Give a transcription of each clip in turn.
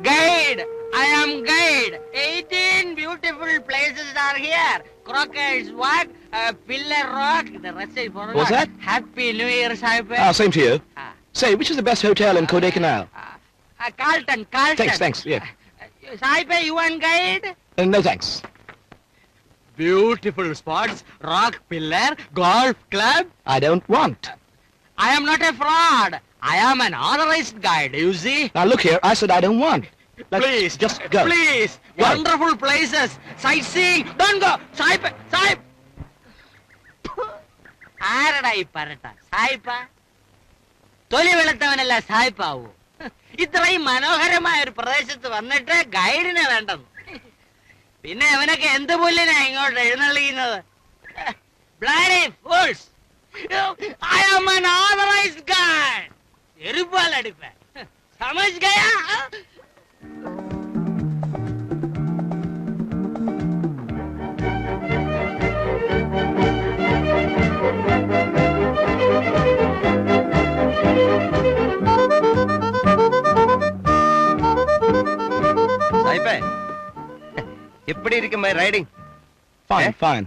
Guide. I am guide. 18 beautiful places are here. Crockett's Walk, Pillar Rock. The rest I forgot. What's that? Happy New Year, Saipe. Same to you. Say, which is the best hotel in Kodaikanal? Carlton. Thanks, yeah. Saipe, you want guide? No thanks. Beautiful spots, rock pillar, golf club. I don't want. I am not a fraud. I am an authorized guide, you see. Now look here, I said I don't want. Please, just go. Please, Go. wonderful places, sightseeing. Don't go. Saip. ആരടാ ഈ പറട്ട സായിപ്പ? തൊലി വെളുത്തവനല്ല സായിപ്പാവൂ. ഇത്രയും മനോഹരമായ ഒരു പ്രദേശത്ത് വന്നിട്ട് ഗൈഡിനെ വേണ്ടെന്ന്. പിന്നെ അവനൊക്കെ എന്ത് പുല്ലിനാ ഇങ്ങോട്ട് എഴുന്നള്ളിക്കുന്നത്? Bloody fools! I am an authorized guide. എരുപ്പാലടിപ്പ. समझ गया? Saipe, எப்படி இருக்கு my riding? Fine.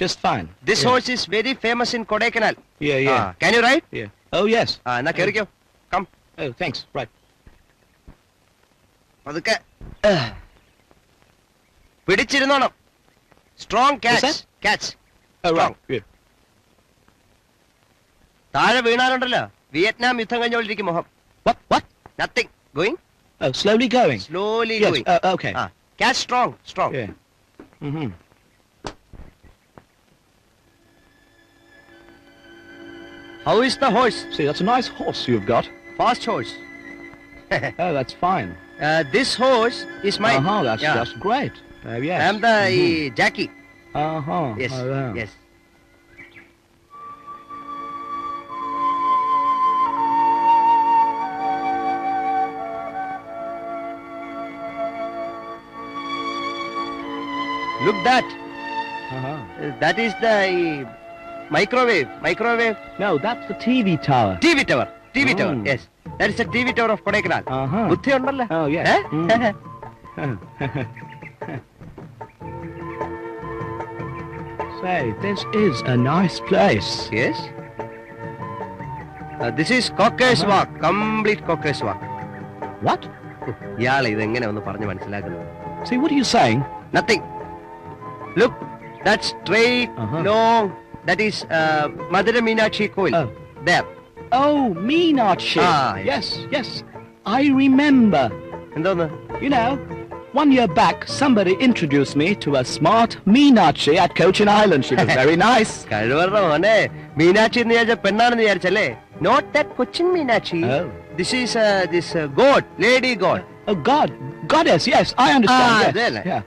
Just fine. This horse is very famous in Kodaikanal. Yeah. Can you ride? Yeah. Oh, yes. എന്നാ കേറിക്കോ. Come. Oh, thanks. Right. പതുക്കെ. പിടിച്ചിരുന്നോണം. Strong catch. Catch. Oh, right. Yeah. താഴെ വീണാലുണ്ടല്ലോ Vietnam യുദ്ധം കഴിഞ്ഞോണ്ടിരിക്കും മുഖം. What? Nothing. Going? Oh, slowly going. Slowly Yes. going. Okay. Catch strong. Yeah. Mm-hmm. How is the horse? See, that's a nice horse you've got. Fast horse. Oh, that's fine. This horse is mine. That's just great. Oh, yes. I am the Jackie. Yes. Oh, yeah. Yes. Look that. That is the microwave. No, that's the TV tower. TV tower. Yes. That is the TV tower of Kodaikanal. ബുദ്ധി ഉണ്ടല്ലോ. Oh, yes. Say, this is a nice place. Yes. This is Cockers Walk. Complete Cockers Walk. What? ഇയാളെ ഇതെങ്ങനെ ഒന്ന് പറഞ്ഞു മനസ്സിലാക്കുന്നത്? See, what are you saying? Nothing. Look, that's straight, long. That is Madura Meenakshi Koil. There. Oh, Meenakshi. Yes. I remember. എന്തോന്ന്? You know, 1 year back, somebody introduced me to a smart Meenakshi at Cochin Island. She was very nice. കഴിവറ മോനെ. മീനാക്ഷി എന്ന് വിചാരിച്ച പെണ്ണാണെന്ന് വിചാരിച്ചല്ലേ? Not that Cochin Meenakshi. This is this god, lady god. Oh, goddess. Yes, I understand. Yes. Yeah.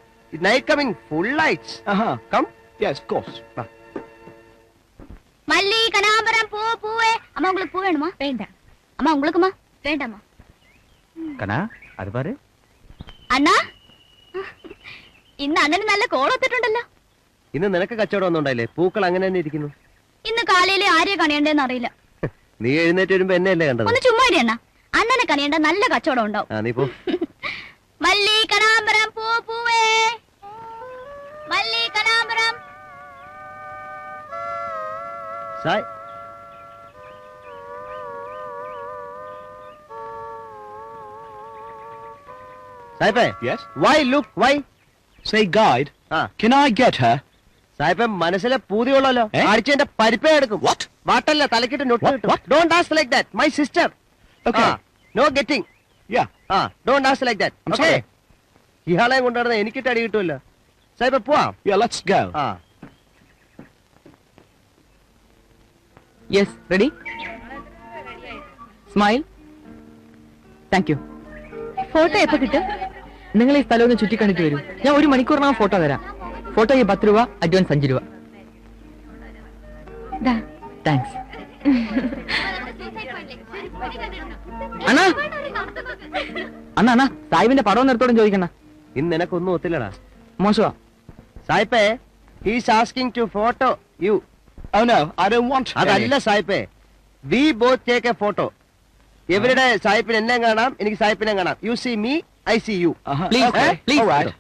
Night coming, full lights. Come. Yes, of course. மல்லி கனகாம்பரம் பூவே. அம்மா உங்களுக்கு பூ வேணுமா? வேண்டாம். அம்மா உங்களுக்குமா? வேண்டாமா. கனா அது பாரு. അണ്ണാ ഇന്ന് അണ്ണന് നല്ല കോളൊത്തിട്ടുണ്ടല്ലോ. ഇന്ന് നിനക്ക് കച്ചവടം ഒന്നും ഉണ്ടായില്ലേ? പൂക്കൾ അങ്ങനെ തന്നെ ഇരിക്കുന്നു. ഇന്ന് കാലയിലെ ആരെയെ കണിയണ്ടെന്ന് അറിയില്ല. നീ എഴുന്നേറ്റ് വരുമ്പോ എന്നെയല്ലേ കണ്ടത്? ഒന്ന് ചുമ്മാ ഇരി അണ്ണാ. അണ്ണനെ കണിയണ്ട നല്ല കച്ചവടം ഉണ്ടാവും. നീ പോ. മല്ലി കനകാമ്പരം പൂവേ. മല്ലി കനകാമ്പരം. Sai. സായിപ്പേ. Yes. Why look? Why? Say, guide. Can I get her? സായിപ്പേ മനസ്സിലെ പൂതിയുള്ളല്ലോ. അടിച്ചെന്റെ പരിപ്പേ എടുക്കും. What? വാട്ടല്ല തലക്കിട്ട് നൊട്ട് കിട്ടും. Don't ask like that. My sister. Okay. No getting. Yeah. Don't ask like that. I'm Okay. sorry. ഇയാളെ കൊണ്ടുവരുന്ന എനിക്കിട്ട് അടി കിട്ടുമല്ലോ. സായിപ്പേ പോവാം. Yeah, let's go. Yes, ready? Smile. Thank you. Photo എപ്പോ കിട്ടും? നിങ്ങൾ ഈ സ്ഥലം ഒന്ന് ചുറ്റിക്കണ്ടിട്ട് വരും. ഞാൻ 1 മണിക്കൂറിനകം ഫോട്ടോ തരാം. ഫോട്ടോയ്ക്ക് 10 രൂപ, അഡ്വാൻസ് 5 രൂപ. താങ്ക്സ്. അണ്ണാ സാഹിബിന്റെ പടം നിർത്തോടും ചോദിക്കണ. ഇന്ന് നിനക്കൊന്നും ഒത്തില്ലടാ. മോശമാ. സായിപ്പേ, he's asking to photo you. Oh no, I don't want. അതല്ല സായിപ്പേ. We both take a photo. എവരുടെ സായിപ്പിന് എന്നെ കാണാം, എനിക്ക് സായിപ്പിനെ കാണാം. You see me, I see you. Please, please. All right.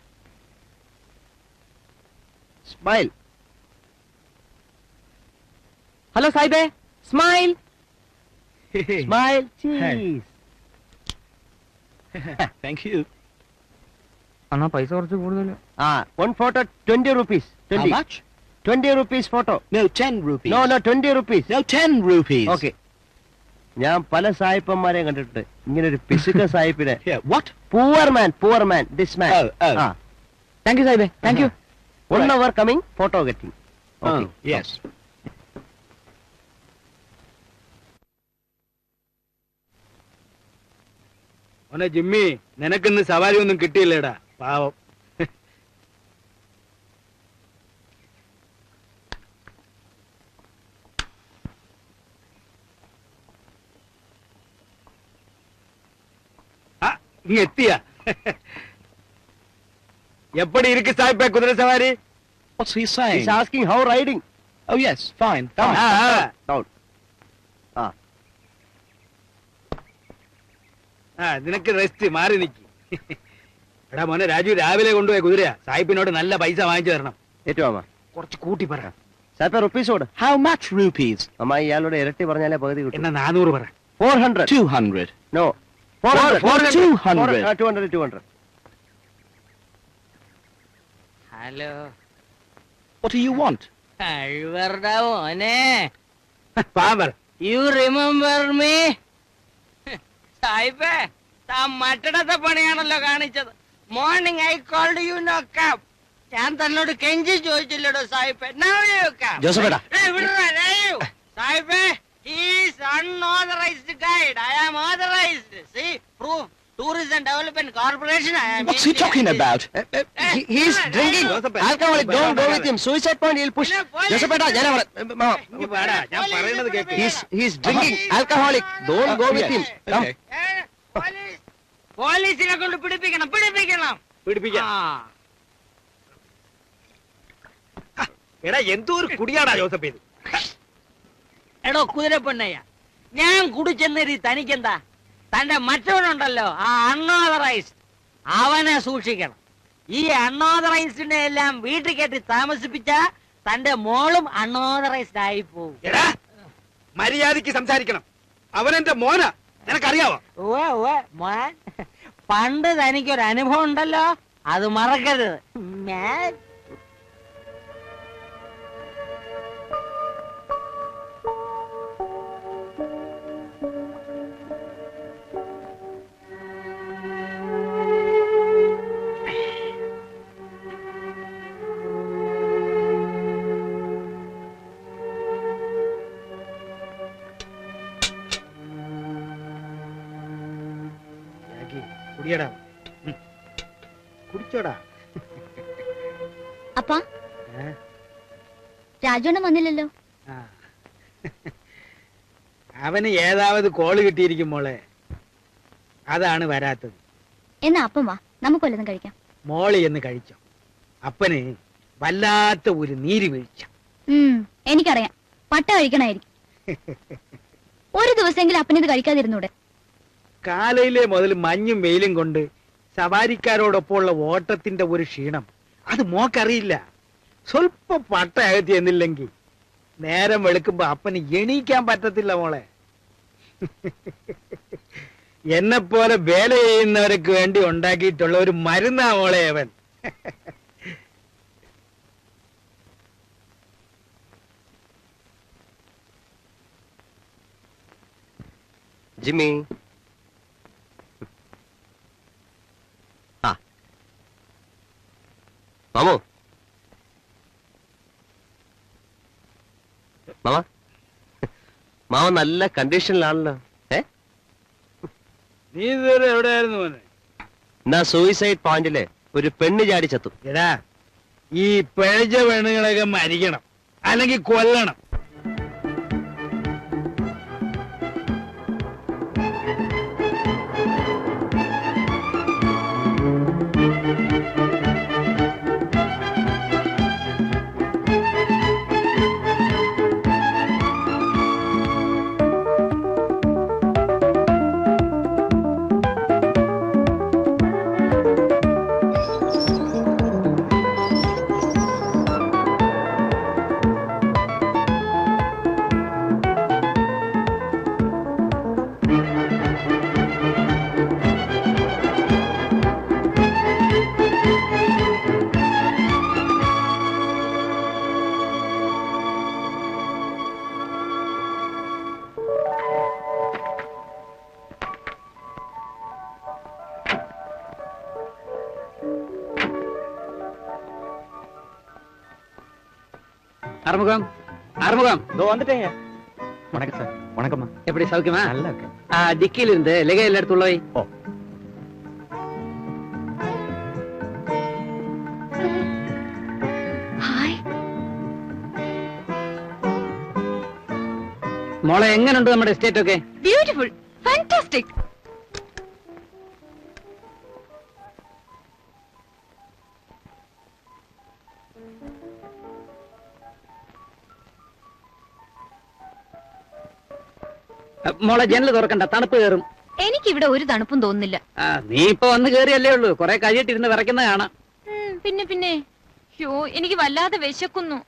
Smile. Hello സായിബേ, സ്മൈൽ. സ്മൈൽ. Thank you. അണ്ണാ പൈസ കുറച്ച് കൂടുതൽ. One photo 20 rupees. How 20. much? 20 rupees photo. No, 10 rupees. No, 20 rupees. No, 10 rupees. Okay. ഞാൻ പല സായിപ്പന്മാരെയും കണ്ടിട്ടുണ്ട് ഇങ്ങനെ ഒരു പിശുക്ക സായിപ്പിനെ. Yeah, what? Poor man, this man. Oh. Thank you സായിബേ, thank you. 1 hour coming, photo getting. Okay. Oh, yes. മോനെ Jimmy, നിനക്കിന്ന് സവാരി ഒന്നും കിട്ടിയില്ലേടാ, പാവം. ഇങ്ങ എത്തിയ എപ്പടി ഇരിക്ക് സായിപ്പേ കുതിര സവാരി? What's he saying? He's asking how riding. Oh, yes, fine. Come Ah, on. ah. Down. നിനക്ക് റെസ്റ്റ്, മാറി നിക്ക്. എടാ മോനെ രാജു, രാവിലെ കൊണ്ടുപോയ കുതിരയാ. സായിപ്പിനോട് നല്ല പൈസ വാങ്ങിച്ചു തരണം. ഏറ്റുവാ കുറച്ച് കൂട്ടി പറ. സായിപ്പ റുപ്പീസ് കൊടു. How much rupees? അമ്മ ഇയാളോട് ഇരട്ടി പറഞ്ഞാലേ പകുതി കിട്ടും. എന്നാ 400 പറ. 400. 200. No. 400. 200. 200. Hello, What do you want? കഴിവറുടെ മോനെ, പാവം പറ. You remember me? സായിബേ, താൻ മറ്റടത്തെ പണിയാണല്ലോ കാണിച്ചത്. Morning I called you no come. ഞാൻ തന്നോട് കെഞ്ചി ചോദിച്ചില്ലടോ സായിബേ. Now you come. ജോസഫേട്ടാ. സായിബേ, he is unauthorized guide. I am authorized. See, proof. Tourism Development Corporation. I am. What's he talking about? He's drinking alcoholic. Don't go with him. Suicide point he'll push. ജോസഫേട്ടാ, ഞാൻ ഇങ്ങ് വാടാ, ഞാൻ പറയുന്നത് cake. he's drinking alcoholic. Don't go with him. Come. പോലീസിനെ കൊണ്ട് പിടിപ്പിക്കണം. പിടിപ്പിക്കാം. എടാ എന്തോ ഒരു കുടിയാടാ ജോസഫ് ഇത്. എടോ കുതിരപ്പൊണ്ണയ്യ, ഞാൻ കുടിച്ചെന്നേരി തനിക്കെന്താ? തന്റെ മറ്റവനുണ്ടല്ലോ, ആ അൺഓതറൈസ്ഡ്, അവനെ സൂക്ഷിക്കണം. ഈ അൺഓതറൈസ്ഡിനെ എല്ലാം വീട്ടിൽ കെട്ടി താമസിപ്പിച്ച തന്റെ മോളും അൺഓതറൈസ്ഡ് ആയി പോകും. എടാ മര്യാദയ്ക്ക് സംസാരിക്കണം. അവനെന്റെ മോനാ, നിനക്കറിയാവോ? മോൻ, പണ്ട് തനിക്കൊരു അനുഭവം ഉണ്ടല്ലോ, അത് മറക്കരുത്. കുടിയടാ, കുടിച്ചോടാ. അപ്പാ, രാജുണ്ണൻ വന്നില്ലല്ലോ. അവന് ഏതാവത് കോള് കിട്ടിയിരിക്കും മോളെ, അതാണ് വരാത്തത്. എന്നാ അപ്പം വാ, നമുക്ക് വല്ലതും കഴിക്കാം. മോള് എന്ന് കഴിച്ചോ? അപ്പന് വല്ലാത്ത ഒരു നീര് വീഴ്ച. എനിക്കറിയാം, പട്ട കഴിക്കണായിരിക്കും. ഒരു ദിവസമെങ്കിലും അപ്പനിത് കഴിക്കാതിരുന്നൂടെ? കാലയിലെ മുതൽ മഞ്ഞും വെയിലും കൊണ്ട് സവാരിക്കാരോടൊപ്പമുള്ള ഓട്ടത്തിന്റെ ഒരു ക്ഷീണം അത് മോക്കറിയില്ല. സ്വല്പം പട്ട അകത്തി എന്നില്ലെങ്കിൽ നേരം വെളുക്കുമ്പോ അപ്പന് എണീക്കാൻ പറ്റത്തില്ല മോളെ. എന്നെപ്പോലെ വേല ചെയ്യുന്നവർക്ക് വേണ്ടി ഉണ്ടാക്കിയിട്ടുള്ള ഒരു മരുന്നാ മോളെ അവൻ. ജിമ്മി, മാമോ, മാമ നല്ല കണ്ടീഷനിലാണല്ലോ. നീ ഇതുവരെ എവിടെയായിരുന്നു മോനെ? എന്നാ സൂയിസൈഡ് പോയിന്റില് ഒരു പെണ്ണ് ചാടി ചത്തു. എടാ, ഈ പിഴച്ച പെണ്ണുങ്ങളൊക്കെ മരിക്കണം, അല്ലെങ്കിൽ കൊല്ലണം. அறுமுகம் அறுமுகம் இதோ வந்துட்டேங்க. வணக்கம் சார். வணக்கம்மா. எப்படி சௌக்கியமா? நல்லா இருக்கு. டிக்கில இருந்து லெகை எல்லாம் எடுத்து உள்ள வை. ஓ. ഹായ്. മോളെ എങ്ങനെയുണ്ട് നമ്മുടെ എസ്റ്റേറ്റ് ഒക്കെ? ബ്യൂട്ടിഫുൾ. ഫാന്റാസ്റ്റിക്. മോളെ ജനൽ തുറക്കണ്ട, തണുപ്പ് കയറും. എനിക്കിവിടെ ഒരു തണുപ്പും തോന്നുന്നില്ല. നീ ഇപ്പൊ വന്ന് കേറിയല്ലേ ഉള്ളൂ, കൊറേ കഴിയിട്ടിരുന്ന് വിറയ്ക്കുന്ന കാണാം. പിന്നെ എനിക്ക് വല്ലാതെ വിശക്കുന്നു.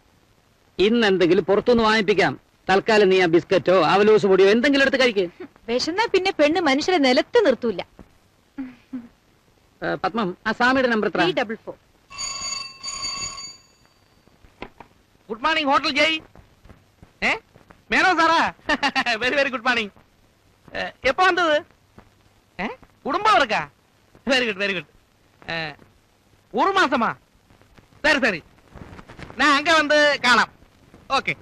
ഇന്ന് എന്തെങ്കിലും പുറത്തുനിന്ന് വാങ്ങിപ്പിക്കാം. തൽക്കാലം നീ ആ ബിസ്ക്കറ്റോ അവലൂസ് പൊടിയോ എന്തെങ്കിലും എടുത്ത് കഴിക്ക്. വിശന്നാ പിന്നെ പെണ്ണ് മനുഷ്യരെ നിലത്ത് നിർത്തൂല. പത്മം, ആ സ്വാമിയുടെ നമ്പർ എത്ര? 344. Good morning hotel Jai. மேனோ சாரா? Very very good morning. எப்போ வந்தது? குடும்பம் இருக்கா? Very good very good. ஒரு மாசமா? சரி சரி, நான் அங்க வந்து കാണാം. ഓക്കെ.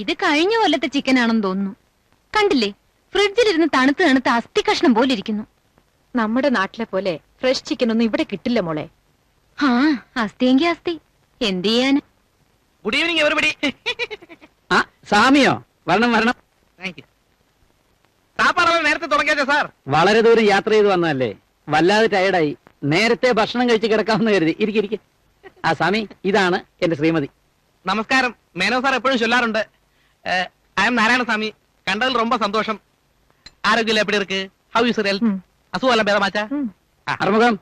ഇത് കഴിഞ്ഞ കൊല്ലത്തെ ചിക്കൻ ആണെന്ന് തോന്നുന്നു. കണ്ടില്ലേ, ഫ്രിഡ്ജിലിരുന്ന് തണുത്ത് തണുത്ത് അസ്ഥി കഷ്ണം പോലെ ഇരിക്കുന്നു. നമ്മുടെ നാട്ടിലെ പോലെ ഫ്രഷ് ചിക്കൻ ഒന്നും ഇവിടെ കിട്ടില്ല മോളെ. ആ, അസ്ഥിയെങ്കി അസ്ഥി, എന്ത് ചെയ്യാന്. Good evening everybody. ആ സ്വാമിയോ? വരണം വരണം. Thank you. സാപ്പാടെല്ലാം നേരത്തെ തുടങ്ങിയാച്ചോ സാർ? വളരെ ദൂരം യാത്ര ചെയ്ത് വന്നതല്ലേ, വല്ലാതെ ടയർഡായി. നേരത്തെ ഭക്ഷണം കഴിച്ച് കിടക്കാമെന്ന് കരുതി. ഇരിക്കിരിക്കെ. ആ സ്വാമി, ഇതാണ് എന്റെ ശ്രീമതി. നമസ്കാരം. മേനോ സാർ എപ്പോഴും ചൊല്ലാറുണ്ട്, ഐ എം നാരായണസ്വാമി. കണ്ടതിൽ ரொம்ப സന്തോഷം. ആരോഗ്യം എപ്പടി ഇருக்கு? How use health? അസുഖമെല്ലാം ഭേദമാച്ചാ? അറുമുഖം,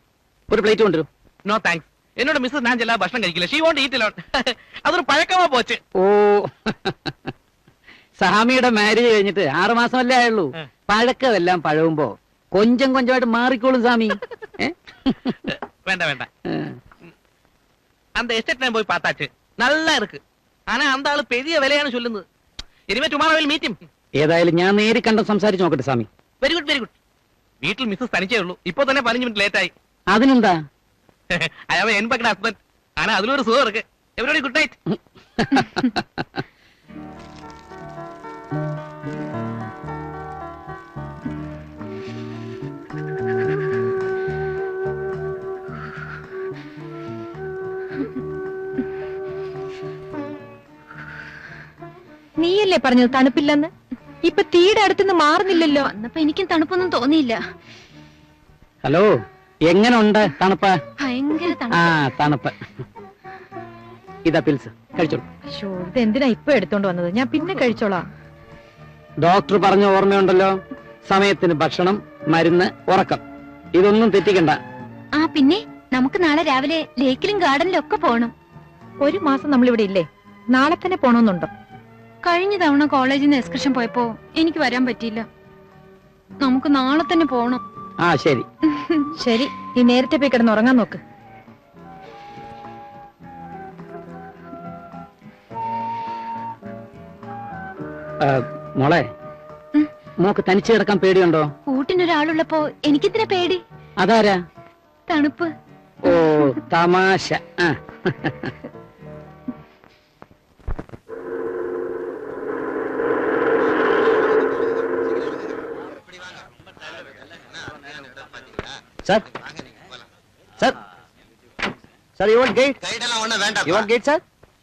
ഒരു പ്ലേറ്റ് കൊണ്ടുവരും. No thanks. എന്നോട് മിസ്സസ് ഞാൻ ചെല്ലാ ഭക്ഷണം കഴിക്കില്ല. She won't eat alone. അതൊരു പഴക്കമാ പോച്ച്. ഓ, സ്വാമിയുടെ മാരേജ് കഴിഞ്ഞിട്ട് 6 മാസമല്ലേ ആയുള്ളൂ. പഴക്കമെല്ലാം പഴവുമ്പോ കൊഞ്ചം കൊഞ്ചമായിട്ട് മാറിക്കോളും സ്വാമി. വേണ്ട വേണ്ട, அந்த எஸ்டேட் நான் போய் பார்த்தாச்சு, நல்லா இருக்கு. ஆனா அந்த ஆளு பெரிய விலைയാണ് ചൊല്ലുന്നത്. ഇനിമേ ടുമാറോ വിൽ മീറ്റ് ഹിം. ഏതായാലും ഞാൻ നേരി കണ്ട സംസാരിച്ച് നോക്കട്ടെ സ്വാമി. Very good very good. വീട്ടിൽ മിസ്സസ് തനിച്ചേ ഉള്ളൂ. ഇപ്പൊ തന്നെ 15 മിനിറ്റ് ലേറ്റ് ആയി. അതിനെന്താ? അയാൾ എൻ പക്കട ഹസ്ബൻഡ്. ആനാ അതിലൊരു സുഖം ഇருக்கு. Everybody good night. നീയല്ലേ പറഞ്ഞത് തണുപ്പില്ലെന്ന്? ഇപ്പൊ തീയുടെ അടുത്തുനിന്ന് മാറുന്നില്ലല്ലോ. അന്നപ്പോ എനിക്കും തണുപ്പൊന്നും തോന്നിയില്ല. ഹലോ, എങ്ങനെ ഉണ്ട് തണുപ്പ്? ഭയങ്കര ആ, തണുപ്പ്. തണുപ്പ്. ഇതാ പിൽസ്, കഴിച്ചോളൂ. അയ്യോ, ഇത് എന്തിനാ ഇപ്പൊ എടുത്തോണ്ട് വന്നത്? ഞാൻ പിന്നെ കഴിച്ചോളാം. ഡോക്ടർ പറഞ്ഞ ഓർമ്മയുണ്ടല്ലോ, സമയത്തിന് ഭക്ഷണം, മരുന്ന്, ഉറക്കം, ഇതൊന്നും തെറ്റിക്കണ്ട. ആ, പിന്നെ നമുക്ക് നാളെ രാവിലെ ലേക്കിലും ഗാർഡനിലും ഒക്കെ പോകണം. 1 മാസം നമ്മളിവിടെ ഇല്ലേ? നാളെ തന്നെ പോണോന്നുണ്ടോ? കഴിഞ്ഞ തവണ കോളേജിൽ നിന്ന് എക്സ്കർഷൻ പോയപ്പോ എനിക്ക് വരാൻ പറ്റിയില്ല. നമുക്ക് നാളെ തന്നെ പോണം. ആ ശരി. ശരി, നീ നേരത്തെ പോയി കിടന്ന് ഉറങ്ങാൻ നോക്ക്. മോളെ, മോക്ക് തനിച്ച് കിടക്കാൻ പേടിയുണ്ടോ? കൂട്ടിനൊരാളുള്ളപ്പോ എനിക്കിത്തിരി പേടി. അതാരാ? തണുപ്പ്. ഓ, തമാശ. ആ. Sir? Sir? Sir, you want gate? You want gate, sir?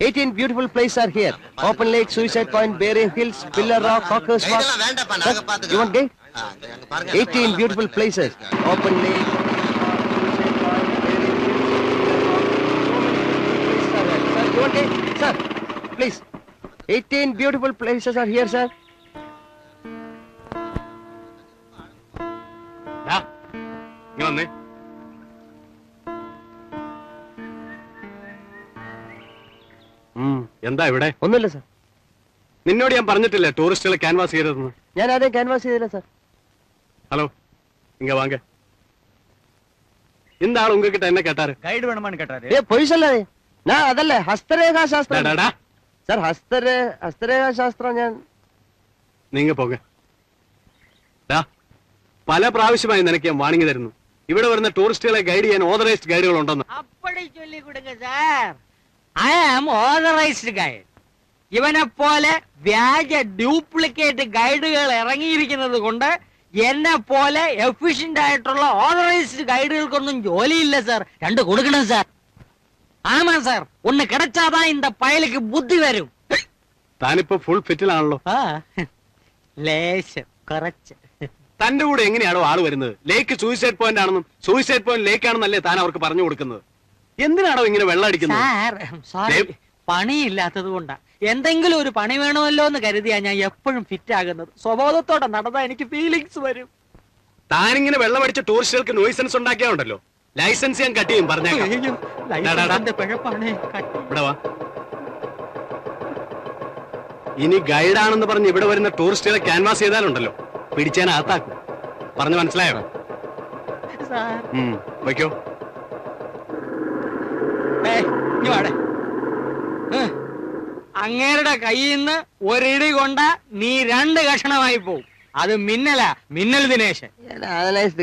18 beautiful places are here. Open Lake, Suicide Point, Bering Hills, Pillar Rock, Hawkers Walk. Sir, you want gate? 18 beautiful places. Open Lake, Suicide Point, Bering Hills, Pillar Rock. Sir, you want gate? Sir, please. 18 beautiful places are here, sir. വന്നേ. എന്താ ഇവിടെ? ഒന്നുമില്ല sir. നിന്നോട് ഞാൻ പറഞ്ഞിട്ടില്ലേ ടൂറിസ്റ്റുകളെ canvas ചെയ്തതെന്ന്? ഞാൻ ആരെയും ക്യാൻവാസ് ചെയ്തില്ല സാർ. ஹலோ, இங்க வாங்க. இந்த ஆள் உங்ககிட்ட என்ன கேட்டாரு? கைடு வேணுமான்னு கேட்டாரு. பொய் சொல்லாதே. நான் അതല്ല ഹസ്തരേഖാ ശാസ്ത്രം. സാർ ഹസ്തരേഖാ ശാസ്ത്രം ഞാൻ. നീങ്ങ പോക. പല പ്രാവശ്യമായി നിനക്ക് ഞാൻ വാണിംഗ് തരുന്നു. ഇവിടെ വരുന്ന ടൂറിസ്റ്റുകളെ ഗൈഡ് ചെയ്യാൻ ഓതറൈസ്ഡ് ഗൈഡുകൾ ഉണ്ടെന്ന്. அப்படி சொல்லி கொடுங்க sir. I am authorised guide. ഇവനെ പോലെ വ്യാജ ഡ്യൂപ്ലിക്കേറ്റ് ഗൈഡുകൾ ഇറങ്ങിയിരിക്കുന്നത് കൊണ്ട് എന്നെ പോലെ എഫിഷ്യന്റ് ആയിട്ടുള്ള ഓതറൈസ്ഡ് ഗൈഡുകൾക്കൊന്നും ജോലിയില്ല സാർ. 2 കൊടുക്കണം സാർ. ആമാ സാർ, ഒന്ന് കിടച്ചാതാ இந்த പയലുക്ക് ബുദ്ധി വരും. താനിപ്പോ ഫുൾ ഫിറ്റിലാണല്ലോ. ലേശം കുറച്ച്. തന്റെ കൂടെ എങ്ങനെയാണോ ആള് വരുന്നത്? ലേക്ക് സൂയിസൈഡ് പോയിന്റ് ആണെന്നും സൂയിസൈഡ് പോയിന്റ് ലേക്ക് ആണെന്നല്ലേ താൻ അവർക്ക് പറഞ്ഞു കൊടുക്കുന്നത്? എന്തിനാണോ ഇങ്ങനെ വെള്ളം അടിക്കുന്നത്? സാർ സോറി, പണിയില്ലാത്തത് കൊണ്ടാ. എന്തെങ്കിലും ഒരു പണി വേണമല്ലോ എന്ന് കരുതിയാ ഞാൻ എപ്പോഴും ഫിറ്റ് ആകുന്നത്. സ്വബോധത്തോടെ നടന്നാ എനിക്ക് ഫീലിങ്സ് വരും. താനിങ്ങനെ വെള്ളം അടിച്ച ടൂറിസ്റ്റുകൾക്ക് നോയിസൻസ് ഉണ്ടാക്കിയാണ്ടല്ലോ, ലൈസൻസ് ഞാൻ കട്ട് ചെയ്യും. പറഞ്ഞേക്കാം. ഇവിടെ വാ. ഇനി ഗൈഡാണെന്ന് പറഞ്ഞ് ഇവിടെ വരുന്ന ടൂറിസ്റ്റുകളെ ക്യാൻവാസ് ചെയ്താലുണ്ടല്ലോ, പിടിച്ചാൻ അകത്താക്കും. പറഞ്ഞു മനസ്സിലായോ? വയ്ക്കോ. അങ്ങേരുടെ കയ്യിൽ നിന്ന് ഒരിടി കൊണ്ട നീ 2 കഷണമായി പോവും. അത് മിന്നലാ, മിന്നൽ ദിനേശൻ.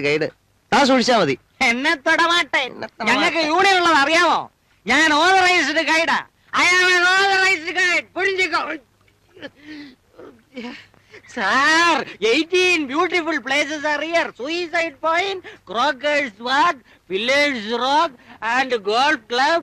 ഗൈഡ് താൻ സൂക്ഷിച്ചാ മതി. എന്നെ തൊടമാട്ടെ. ഞങ്ങൾക്ക് യൂണിയൻ ഉള്ളത് അറിയാമോ? ഞാൻ ഓതറൈസ്ഡ് ഗൈഡാ. I am an authorised guide. പുഴിഞ്ചിക്കോ sir. 18 beautiful places are here. Suicide Point, Crockers Walk, Village Rock and Golf Club.